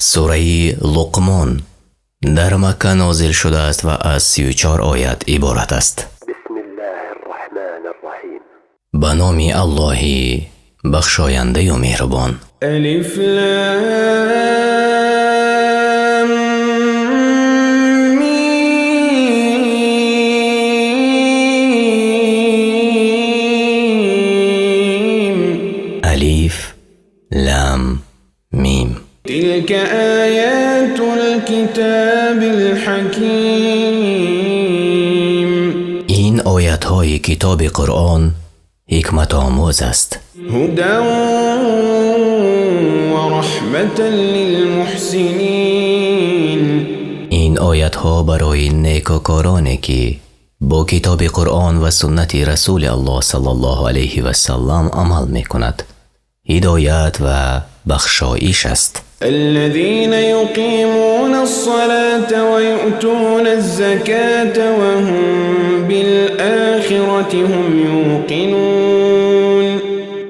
سوره لقمان در مکه نازل شده است و از 34 آیت عبارت است. بسم الله الرحمن الرحیم. به نام الله بخشاینده و مهربان. الف لام میم. الف لام میم. تلك آیات الكتاب الحکیم. این آیت های کتاب قرآن حکمت آموز است. هدى ورحمة للمحسنین. این آیت ها برای نیکوکارانی که با کتاب قرآن و سنت رسول الله صلی الله علیه و سلم عمل می کند هدایت و بخشایش است. الذين يقيمون الصلاة ويؤتون الزكاة وهم بالآخرة هم يوقنون.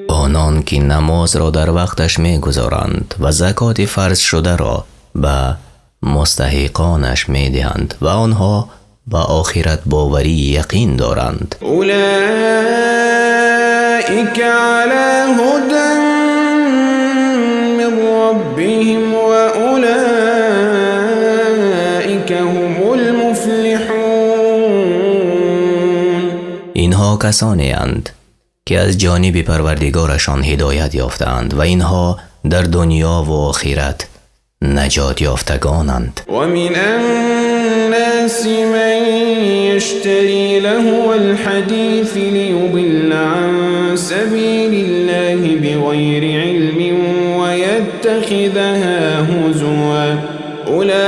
آنان که نماز را در وقتش می گذارند و زکات فرض شده را به مستحقانش می دهند و آنها به آخرت باوری یقین دارند. اولئك على هدى من ربهم وأولئك هم المفلحون. اینها کسانی اند که از جانب پروردگارشان هدایت یافتند و اینها در دنیا و آخرت نجات یافتگانند. ومن الناس من يشتري لهو الحديث ليضل عن سبيل الله بغير علم ويتخذها هزوا أولئك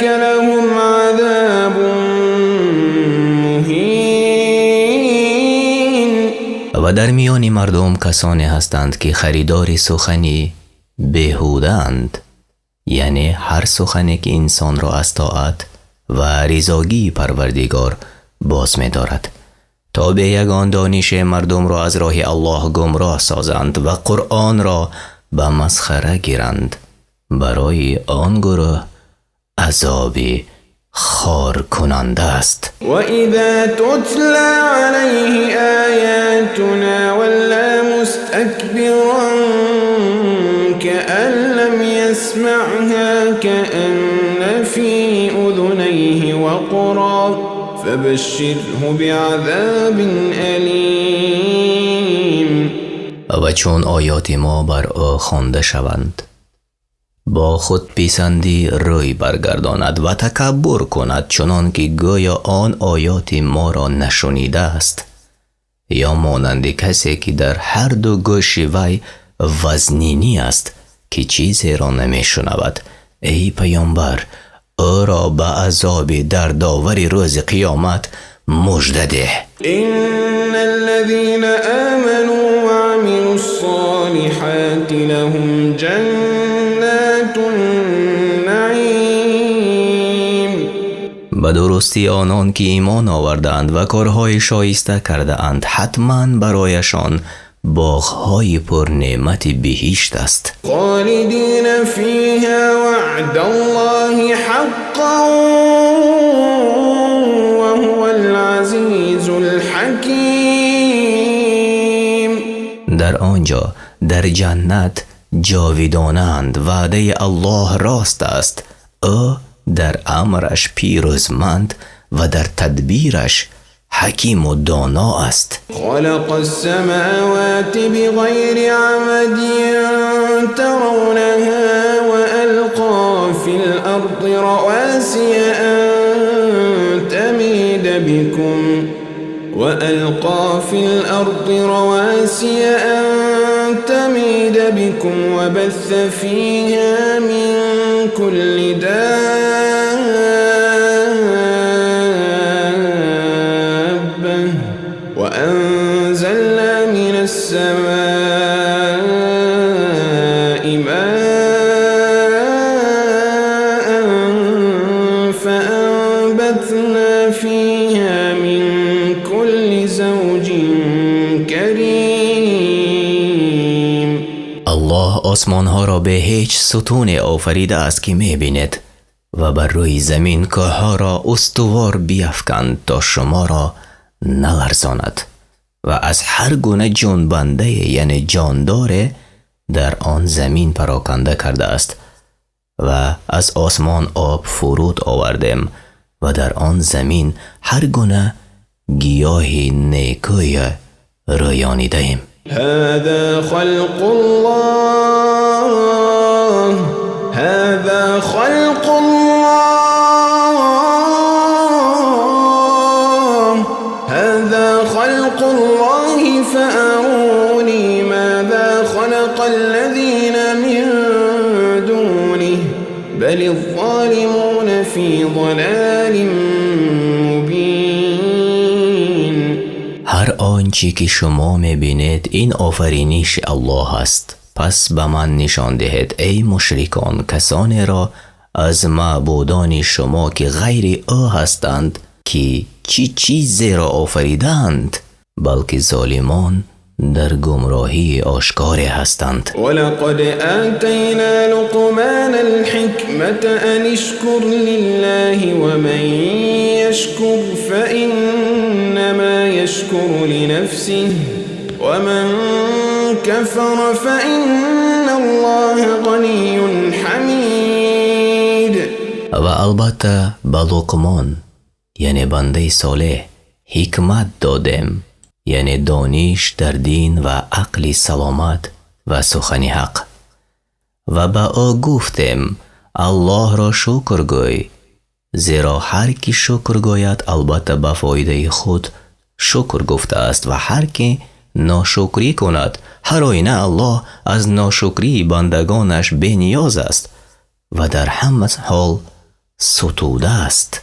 لهم عذاب مهين. و در میان مردم کسانی هستند که خریدار سخنی بیهوده اند، یعنی هر سخنی که انسان را از طاعت و رضایت پروردگار باز می دارد تا به یگان دانش مردم را از راه الله گمراه سازند و قرآن را به مسخره گیرند. برای آن گروه عذاب خار کننده است. و اذا تتلى عليه آیاتنا ولا مستكبرا كأن لم يسمعها كأن في أذنيه وقرا فبشره بعذاب أليم. و چون آیات ما بر او خوانده شوند با خود پیسندی روی برگرداند و تکبر کند چنان که گویا آن آیات ما را نشنیده است، یا مانند کسی که در هر دو گوش وی وزنینی است که چیزی را نمی شنود، ای پیامبر او را به عذاب دردآور روز قیامت مژده ده. ان الذين آمنوا وعملوا الصالحات لهم جنات النعیم. به درستی آنان که ایمان آوردند و کارهای شایسته کرده اند حتما برایشان باغ‌های پر نعمت بهشت است. خالدین فیها وعد الله حقا وهو العزیز الحکیم. در آنجا در جنت جاودانند، وعده الله راست است، او در امرش پیروزمند و در تدبیرش حکیم و دانا است. خلق السماوات بغير عمد ترونها وألقى في الأرض رواسي أن تميد بكم وبث فيها من كل دابة وأنزلنا من السماء ماء فأنبتنا فيها من كل زوج كريم. الله آسمان ها را به هیچ ستون آفریده است که می بیند و بر روی زمین کوهها را استوار بیفکند تا شما را نلرزاند و از هر گونه جنبنده یعنی جاندار در آن زمین پراکنده کرده است و از آسمان آب فرود آوردیم و در آن زمین هر گونه گیاهی نیکوی رویانیده ایم. هذا خلق الله هذا خلق الله هذا خلق الله فأروني ماذا خلق الذين من دونه بل الظالمون في ضلال مبين. هر آنچه که شما می‌بینید این آفرینش الله است. پس به من نشان دهید ای مشرکان کسانی را از معبودان شما که غیر او هستند که چی چیزی را آفریدند، بلکه ظالمان در گمراهی آشکار هستند. ولقد آتینا لقمان الحکمة ان اشکر لله ومن یشکر فإنما یشکر لنفسه ومن كفر فإن الله غنی حمید. و البته به لقمان یعنی بنده صالح حکمت دادیم، یعنی دانش در دین و عقل سلامت و سخن حق، و به او گفتیم الله را شکر گوی، زیرا هر کی شکر گوید البته به فایده خود شکر گفته است و هر کی ناشکری کند هر آینه الله از ناشکری بندگانش بی نیاز است و در همه حال ستوده است،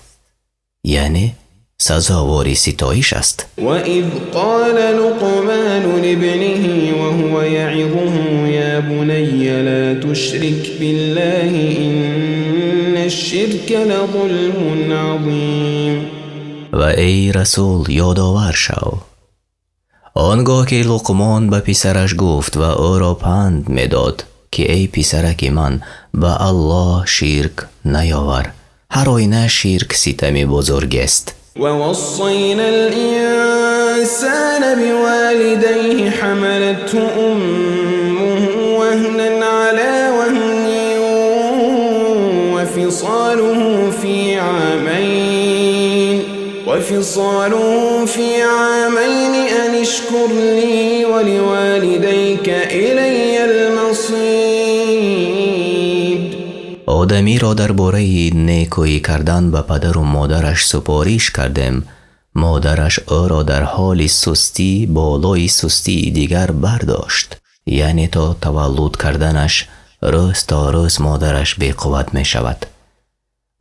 یعنی سزاوار ستایش است. وَإِذْ قَالَ لُقْمَانُ لِابْنِهِ وَهُوَ يَعِظُهُ يَا بُنَيَّ لَا تُشْرِكْ بِاللَّهِ إِنَّ الشِّرْكَ لَظُلْمٌ عَظِيمٌ. و ای رسول یادآور شو آنگاه که لقمان به پسرش گفت و او را پند میداد که ای پسرک من به الله شرک نیاور، هر آینه شرک ستم بزرگ است. ووصينا الإنسان بوالديه حملته أمه وهنا على وهن وفصاله في عامين أن اشكر لي ولوالديك إلي المصير. آدمی را درباره نیکویی کردن به پدر و مادرش سپارش کردیم. مادرش او را در حال سستی بالای سستی دیگر برداشت، یعنی تا تولد کردنش روز تا روز مادرش بی قوت می شود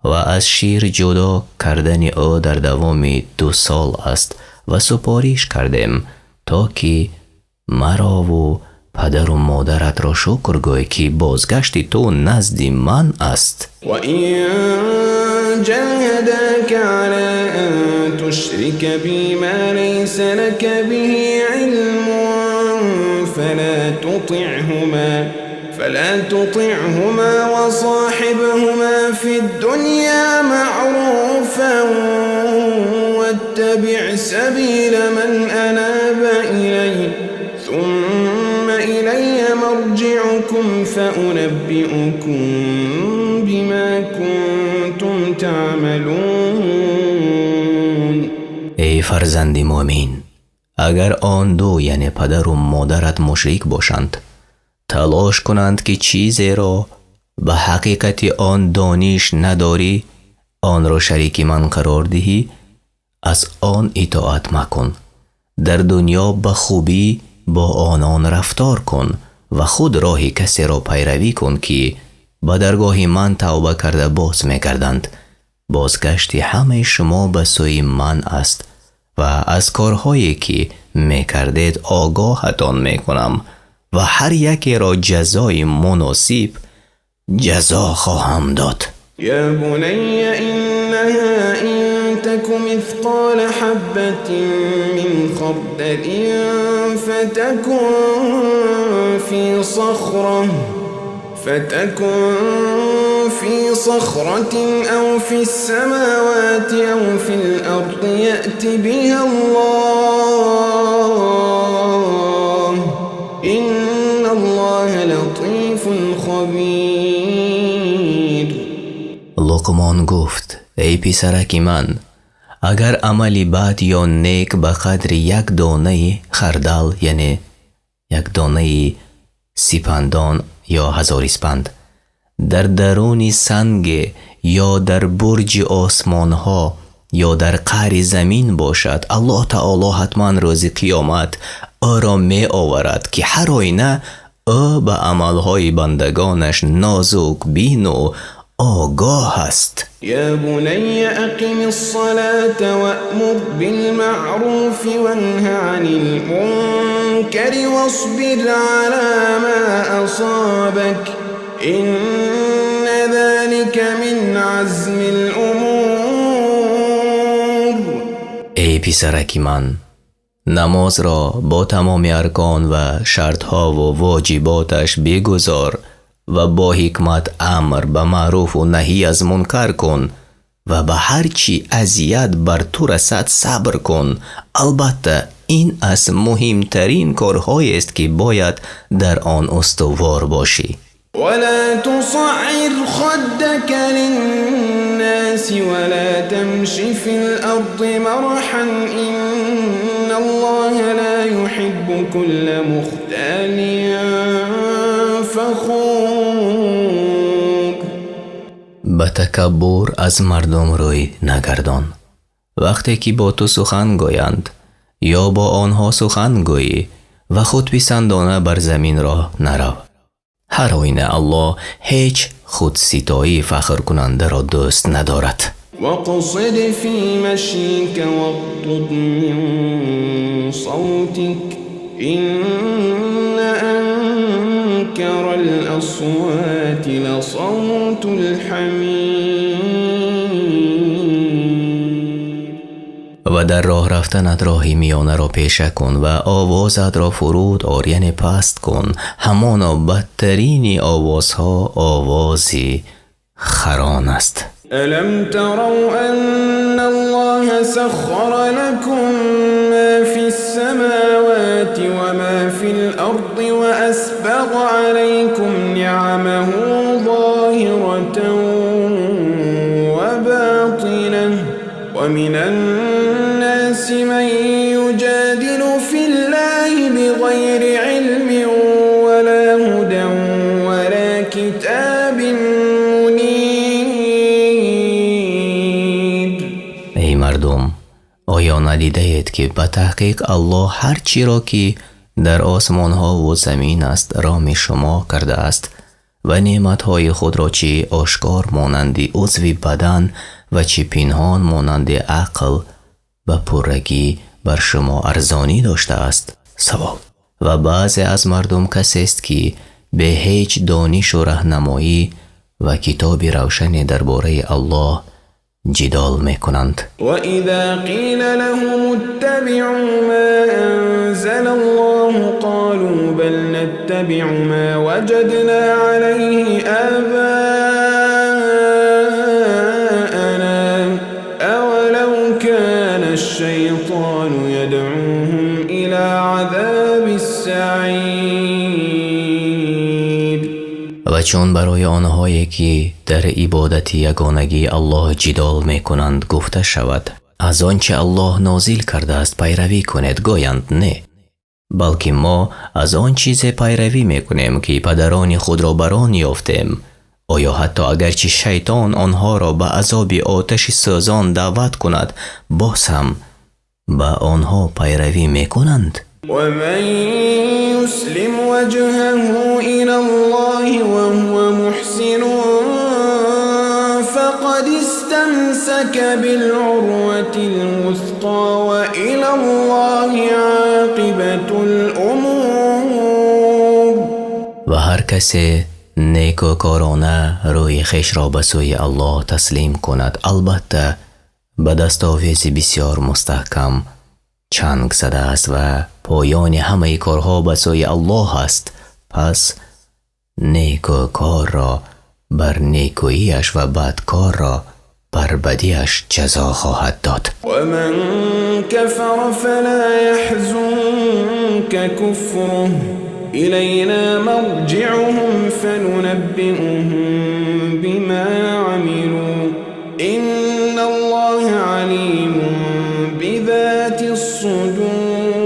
و از شیر جدا کردن او در دوام 2 سال است و سپارش کردیم تا که مرا و پدر و مادرت را شکر گوی که بازگشت تو نزد من است. و این جاهداك على ان تشرك بی ما لیس لك به علم فلا تطعهما وصاحبهما في الدنيا معروفا واتبع سبيل من أناب إلي ثم إلي مرجعكم فأنبئكم بما كنتم تعملون. ای فرزند مؤمن، اگر آن دو یعنی پدر و مادرت مشرک باشند، تلاش کنند که چیزی را به حقیقت آن دانش نداری آن را شریک من قرار دهی، از آن اطاعت مکن. در دنیا به خوبی با آنان رفتار کن و خود راه کسی را پیروی کن که به درگاه من توبه کرده باز می‌گردند. بازگشت همه شما به سوی من است و از کارهایی که می‌کردید آگاهتان می‌کنم و هر یکی را جزای مناسب جزا خواهم داد. يا بني إنها إن تك مثقال حبة من خردل فتكن في صخرة أو في السماوات أو في الأرض يأت بها الله إن الله لطيف خبیر. لقمان گفت ای پسرک من، اگر عملی بد یا نیک به قدر یک دانه خردل، یعنی یک دانه سپندان یا هزار اسپند، در درون سنگ یا در برج آسمان ها یا در قعر زمین باشد، الله تعالی حتما روز قیامت او را می آورد که هر آینه او به عملهای بندگانش نازک بین و آگاه است. یا بنی اقم الصلاة وأمر بالمعروف وانه عن المنکر واصبر على ما اصابك إن ذلك من عزم الأمور. ای پسرک من، نماز را با تمام ارکان و شرطها و واجباتش بگذار و با حکمت امر به معروف و نهی از منکر کن و به هر چی اذیت بر تو رسد صبر کن. البته این از مهمترین کارهایی است که باید در آن استوار باشی. ولا تصعر خدك للناس ولا تمش في الأرض مرحا إن الله لا يحب كل مختال فخور. به تکبر از مردم روی نگردان. وقتی که با تو سخن گویند یا با آنها سخن گویی و خود پسندانه بر زمین را نرو. هر آینه الله هیچ خود ستایی فخر کننده را دوست ندارد. وقصد في مشيك واغضض من صوتك إن أنكر الأصوات لصوت الحمير. و در راه رفتنت راهی میانه را پیشه کن و آوازت را فرود آریان پست کن. همانا بدترین آوازها آوازی خران است. ألم تروا أن الله سخر لكم ما في السماوات وما في الأرض وأسبغ عليكم نعمه ظاهرة وباطنة ومن الناس من يجادل في الله بغير علم ولا هدى ولا كتاب منير. ای مردم، آیا ندیده اید که به تحقیق الله هر چی را که در آسمان ها و زمین است را می شما کرده است و نعمتهای خود را چی آشکار مانندی عضو بدن و چی پنهان مانندی عقل و پرگی بر شما ارزانی داشته است. سوال. و بعضی از مردم کسی است که به هیچ دانش و راهنمایی و کتاب روشنی درباره الله جدال میکنند. و اذا قیل لهم اتبعوا ما انزل الله قالوا بل نتبع ما وجدنا عليه آباءنا اولو كان الشیطان يدعوهم الى عذاب السعیر. و چون برای آنهایی که در عبادت یگانگی الله جدال می کنند گفته شود از آنچه الله نازل کرده است پیروی کنید، گویند نه، بلکه ما از آن چیز پیروی می کنیم که پدران خود را بر آن یافتیم. آیا حتی اگرچه شیطان آنها را به عذاب آتش سوزان دعوت کند باز هم به آنها پیروی می کنند؟ ومن يسلم وجهه إلى الله وهو محسن فقد استمسك بالعروة الوثقى وإلى الله عاقبة الأمور. و هر کسی نیکوکارانه روی خیش را به سوی الله تسلیم کند، البته به دستاویز بسیار مستحکم چنگ زده است و پایان همه کارها به سوی الله است. پس نیکوکار را بر نیکوییش و بدکار را بر بدیش جزا خواهد داد. ومن كفر فلا يحزنك كفره إلينا مرجعهم فننبئهم بما عملوا إن الله عليم بذات الصدور.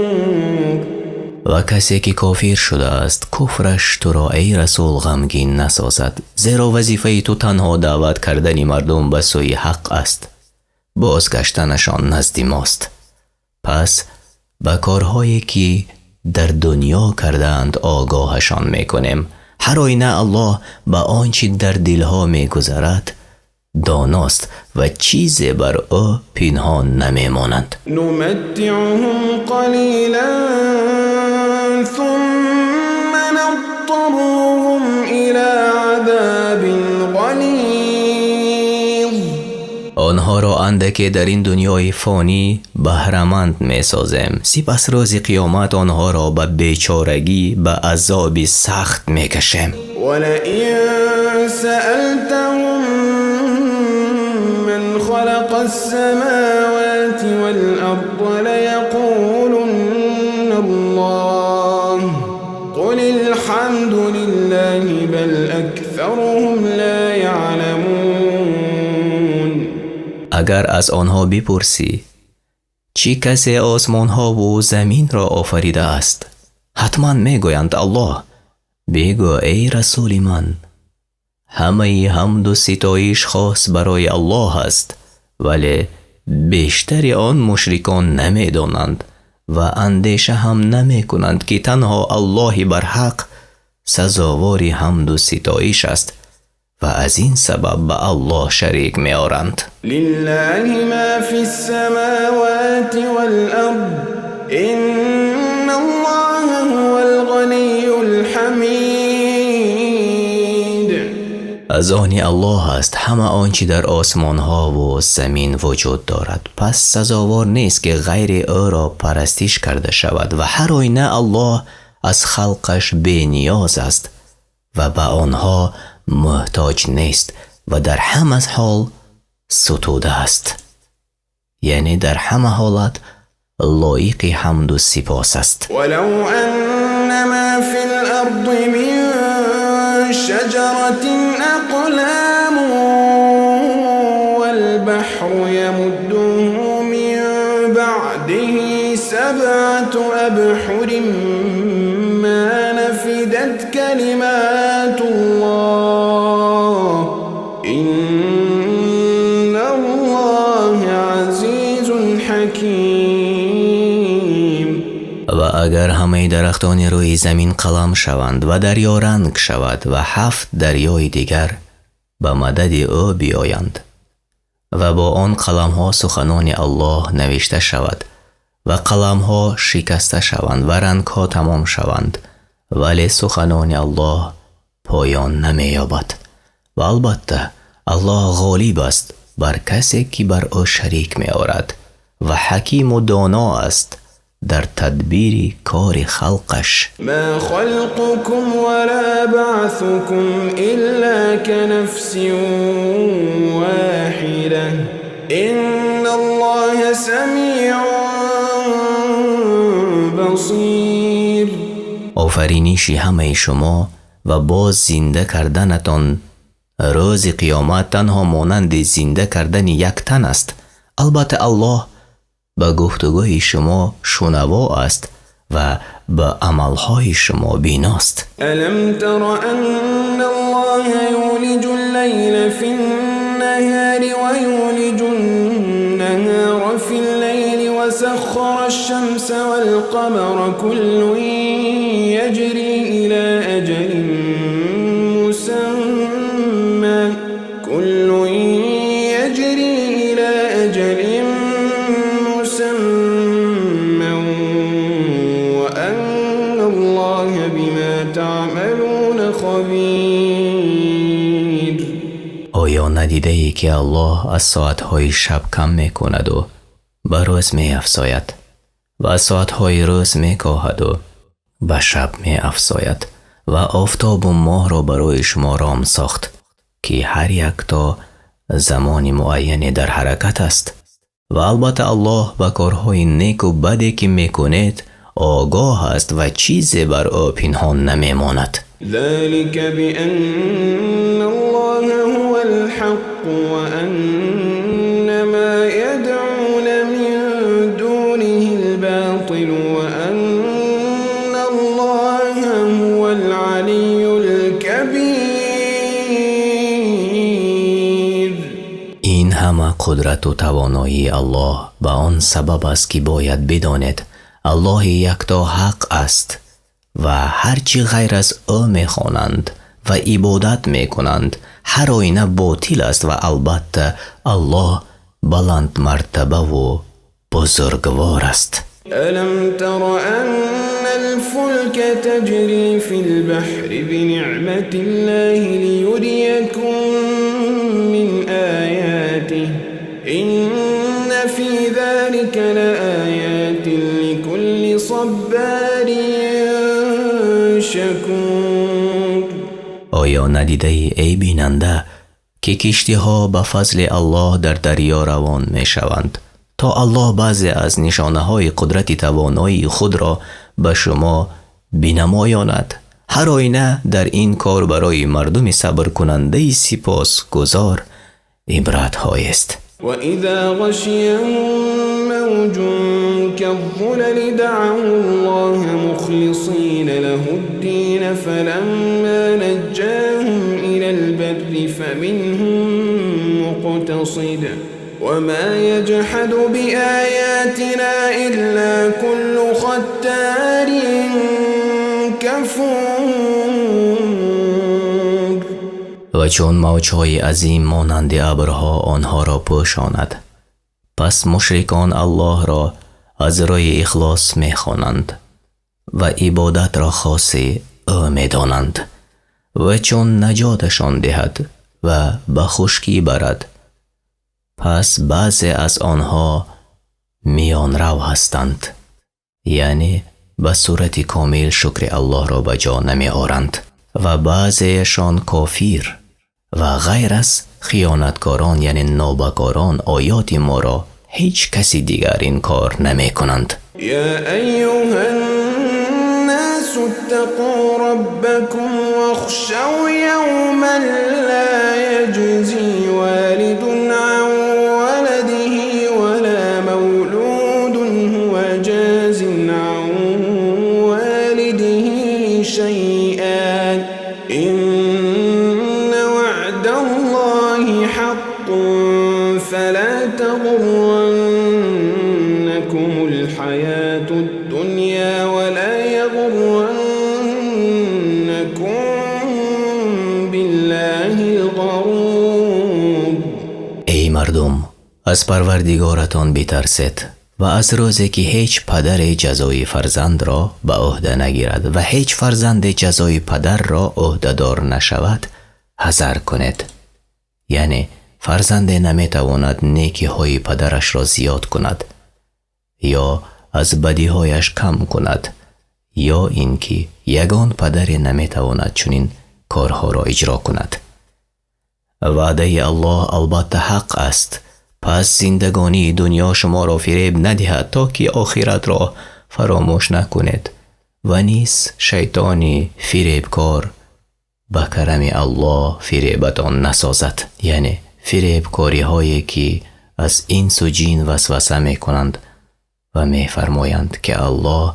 و کسی که کافر شده است کفرش تو را ای رسول غمگین نسازد، زیرا وظیفه تو تنها دعوت کردن مردم به سوی حق است، بازگشتنشان نزد ماست. پس به کارهایی که در دنیا کردند آگاهشان میکنیم. هر آینه الله به آنچه در دلها میگذرد داناست و چیزی بر او پنهان نمیمانند. نمتعهم قلیلا ثم نضطرهم إلى عذاب غلیظ. آنها را اندکی در این دنیای فانی بهره‌مند می سازیم، سپس روز قیامت آنها را به بیچارگی به عذاب سخت می کشیم. ولئن سألتهم من خلق السماوات والأرض ليقولن الله قل الحمد لله بل أكثرهم لا يعلمون. اگر از آنها بپرسی چی کسی آسمان ها و زمین را آفریده است، حتما میگویند الله. بگو ای رسول من، همه حمد و ستایش خاص برای الله است، ولی بیشتر آن مشرکان نمیدانند و اندیشه هم نمی کنند که تنها الله بر حق سزاوار حمد و ستایش است و از این سبب به الله شریک می آورند. لله ما فی السماوات والأرض إن الله هو الغني الحمید. از آن الله است همه آنچه در آسمان ها و زمین وجود دارد، پس سزاوار نیست که غیر او را پرستش کرده شود و هر آینه الله از خلقش بی نیاز است و به آنها محتاج نیست و در همه حال ستوده است، یعنی در همه حالت لایق حمد و سپاس است. ولو أن ما في الأرض من شجرة أقلام والبحر يمده من بعده 7 أبحر ما نفدت كلمات الله إن الله عزيز حكيم. و اگر همه درختان روی زمین قلم شوند و دریا رنگ شود و 7 دریای دیگر به مدد او بیایند و با آن قلم ها سخنان الله نوشته شود و قلم ها شکسته شوند و رنگ ها تمام شوند، ولی سخنان الله پایان نمی یابد. و البته الله غالب است بر کسی که بر او شریک می آورد و حکیم و دانا است در تدبیر کار خلقش. ما خلقكم ولا بعثكم إلا كنفس واحدة إن الله سميع بصير. آفرینش همه شما و باز زنده کردنتان روز قیامت تنها مانند زنده کردن یک تن است. البته الله به گفتگوی شما شنوا است و به عملهای شما بیناست. ألم تر أن الله يولج الليل في النهار ويولج النهار في الليل وسخر الشمس والقمر كل يجري إلى أجل مسمى كل يجري إلى أجل مسمى وأن الله بما تعملون خبير. آیا ندیده ای که الله از ساعتهای شب کم می کند و به روز می افزاید و از ساعتهای روز می کاهد و به شب می افزاید و آفتاب و ماه را برای شما رام ساخت که هر یک تا زمان معینی در حرکت است و البته الله به کارهای نیک و بدی که می کنید آگاه است و چیزی بر او پنهان نمی ماند. ذلك بأن الله هو الحق وأن ما يدعون من دونه الباطل وأن الله هو العلي الكبير. این همه قدرت و توانایی الله به آن سبب است که باید بدانید الله یکتا حق است و هرچی غیر از او میخوانند و عبادت میکنند هر آینه باطل است و البته الله بلند مرتبه و بزرگوار است. ألم تر أن الفلك تجري في البحر بنعمة الله ليريكم من آياته إن في ذلك لآيات لكل صبار شكور. آیا ندیده ای بیننده که کشتی ها به فضل الله در دریا روان می شوند تا الله بعضی از نشانه های قدرت توانایی خود را به شما بینمایاند. هر آینه در این کار برای مردم صبر کننده سپاس گزار عبرت های است. وإذا غشيهم موج كالظلل دعوا الله مخلصين له الدين فلما نجاهم إلى البر فمنهم مقتصد وما يجحد بآياتنا إلا كل ختار كفور. و چون موجهای عظیم مانند ابرها آنها را پوشاند پس مشرکان الله را از رای اخلاص می‌خوانند و عبادت را خاص او می‌دانند و چون نجاتشان دهد و به خشکی برد پس بعضی از آنها میان رو هستند، یعنی به صورت کامل شکر الله را به جا نمی آورند و بعضیشان کافر و غیر از خیانتکاران یعنی نابکاران آیات ما را هیچ کسی دیگر این کار نمی کنند. یا ایها الناس اتقوا ربکم واخشوا یوما لا یجزی والد عن ولده ولا مولود هو جاز عن والده شیئا إن وعد الله حق فلا تغرنكم الحياة الدنيا ولا يغرنكم بالله الغرور. ای مردم، از پروردگارتان بترسید و از روزی که هیچ پدر جزای فرزند را به عهده نگیرد و هیچ فرزند جزای پدر را عهده‌دار نشود حذر کنید. یعنی فرزند نمیتواند نیکی های پدرش را زیاد کند یا از بدی هایش کم کند یا اینکه یگان پدر نمیتواند چنین کارها را اجرا کند. وعده الله البته حق است، پس زندگانی دنیا شما را فریب ندهد تا که آخرت را فراموش نکنید و نیز شیطانی فریبکار به کرم الله فریبتان نسازد، یعنی فریب کاری هایی که از انس و جین وسوسه می کنند و می فرمایند که الله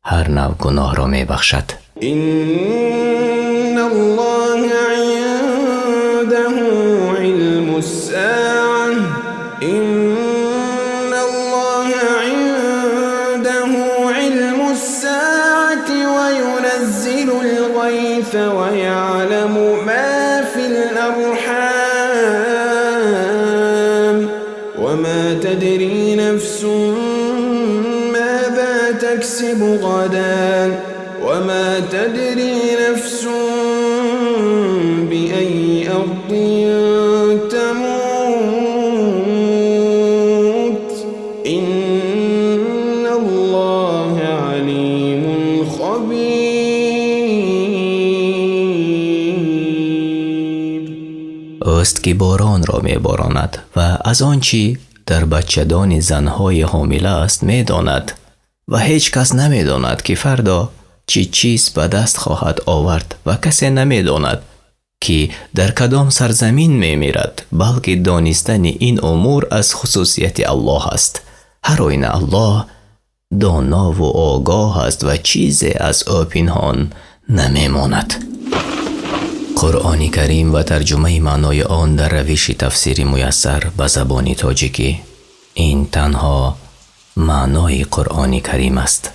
هر نوع گناه را می بخشد. إن الله عنده علم الساعة إن الله عنده علم الساعة وينزل الغيث ويعلم ما في الأرحام وما تدري نفس ماذا تكسب غدا وما تدري نفس بأي أرض اوست که باران را می باراند و از آنچه در بچه‌دان زنهای حامله است می داند و هیچ کس نمی داند که فردا چی چیز به دست خواهد آورد و کسی نمی داند که در کدام سرزمین می میرد، بلکه دانستن این امور از خصوصیت الله است. هر آینه الله دانا و آگاه است و چیزی از او پنهان نمی ماند. قرآن کریم و ترجمه معنای آن در روش تفسیر میسر به زبان تاجیکی. این تنها معنای قرآن کریم است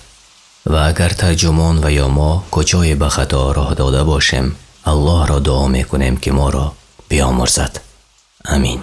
و اگر ترجمان و یا ما کجای به خطا راه داده باشیم، الله را دعا میکنیم که ما را بیامرزد. آمین.